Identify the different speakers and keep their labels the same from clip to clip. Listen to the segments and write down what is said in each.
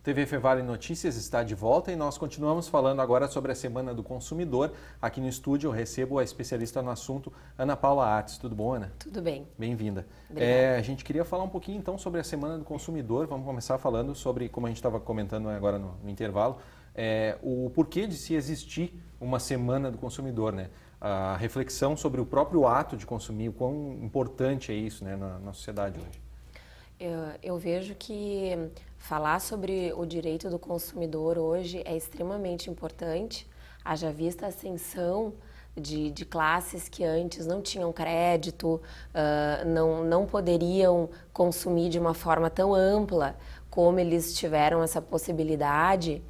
Speaker 1: TV Fevale Notícias está de volta e nós continuamos falando agora sobre a Semana do Consumidor. Aqui no estúdio eu recebo a especialista no assunto, Ana Paula Artes. Tudo bom, Ana?
Speaker 2: Tudo bem.
Speaker 1: Bem-vinda. A gente queria falar um pouquinho então sobre a Semana do Consumidor. Vamos começar falando sobre, como a gente estava comentando agora no intervalo, o porquê de se existir uma Semana do Consumidor, né? A reflexão sobre o próprio ato de consumir, o quão importante é isso, né, na sociedade hoje.
Speaker 2: Eu vejo que falar sobre o direito do consumidor hoje é extremamente importante, haja vista a ascensão de classes que antes não tinham crédito, não poderiam consumir de uma forma tão ampla como eles tiveram essa possibilidade.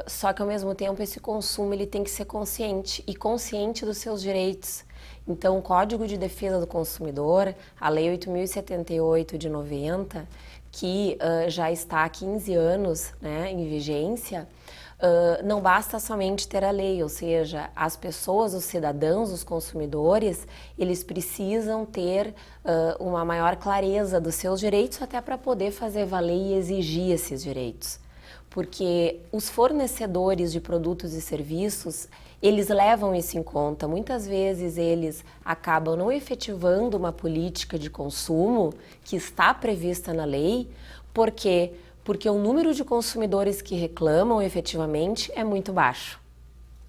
Speaker 2: Só que ao mesmo tempo esse consumo ele tem que ser consciente e consciente dos seus direitos. Então o Código de Defesa do Consumidor, a Lei 8.078 de 90, que já está há 15 anos, né, em vigência, não basta somente ter a lei, ou seja, as pessoas, os cidadãos, os consumidores, eles precisam ter uma maior clareza dos seus direitos até para poder fazer valer e exigir esses direitos. Porque os fornecedores de produtos e serviços, eles levam isso em conta. Muitas vezes eles acabam não efetivando uma política de consumo que está prevista na lei, porque o número de consumidores que reclamam efetivamente é muito baixo.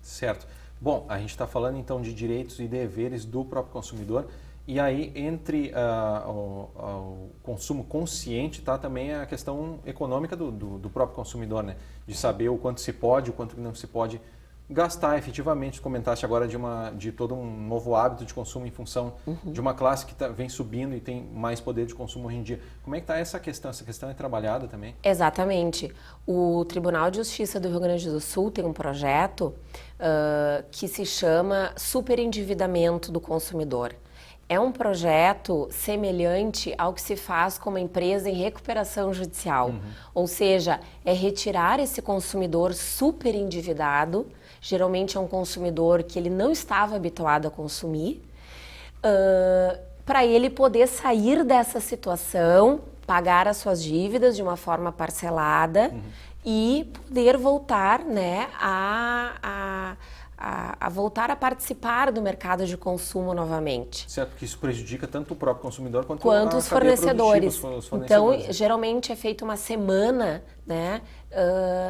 Speaker 1: Certo. Bom, a gente está falando então de direitos e deveres do próprio consumidor. E aí, entre o consumo consciente, está também a questão econômica do próprio consumidor, né? De saber o quanto se pode, o quanto não se pode gastar efetivamente. Comentaste agora de todo um novo hábito de consumo em função de uma classe que vem subindo e tem mais poder de consumo hoje em dia. Como é que está essa questão? Essa questão é trabalhada também?
Speaker 2: Exatamente. O Tribunal de Justiça do Rio Grande do Sul tem um projeto que se chama Superendividamento do Consumidor. É um projeto semelhante ao que se faz com uma empresa em recuperação judicial. Ou seja, é retirar esse consumidor super endividado, geralmente é um consumidor que ele não estava habituado a consumir, para ele poder sair dessa situação, pagar as suas dívidas de uma forma parcelada e poder voltar, né, a voltar a participar do mercado de consumo novamente.
Speaker 1: Certo, que isso prejudica tanto o próprio consumidor quanto
Speaker 2: os fornecedores.
Speaker 1: Os fornecedores.
Speaker 2: Então, geralmente é feita uma semana, né,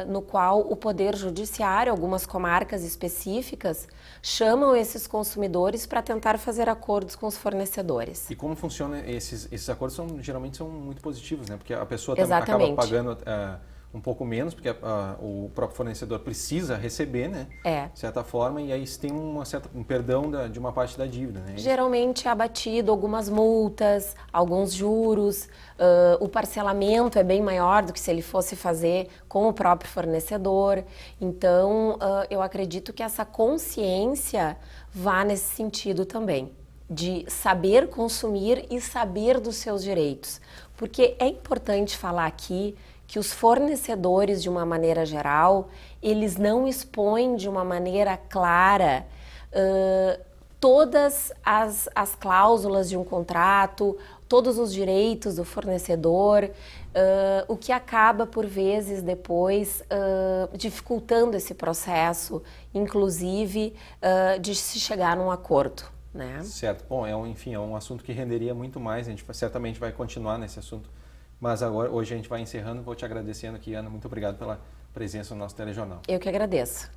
Speaker 2: no qual o Poder Judiciário, algumas comarcas específicas, chamam esses consumidores para tentar fazer acordos com os fornecedores.
Speaker 1: E como funciona esses acordos? Geralmente são muito positivos, né? Porque a pessoa também
Speaker 2: Exatamente.
Speaker 1: acaba pagando um pouco menos, porque o próprio fornecedor precisa receber, né? De certa forma, e aí tem um perdão de uma parte da dívida, né?
Speaker 2: Geralmente é abatido algumas multas, alguns juros, o parcelamento é bem maior do que se ele fosse fazer com o próprio fornecedor. Então, eu acredito que essa consciência vá nesse sentido também, de saber consumir e saber dos seus direitos. Porque é importante falar aqui que os fornecedores, de uma maneira geral, eles não expõem de uma maneira clara todas as cláusulas de um contrato, todos os direitos do fornecedor, o que acaba, por vezes, depois dificultando esse processo, inclusive de se chegar num acordo. Né?
Speaker 1: Certo. Bom, enfim, é um assunto que renderia muito mais, a gente certamente vai continuar nesse assunto. Mas agora, hoje a gente vai encerrando. Vou te agradecendo aqui, Ana. Muito obrigado pela presença no nosso telejornal.
Speaker 2: Eu que agradeço.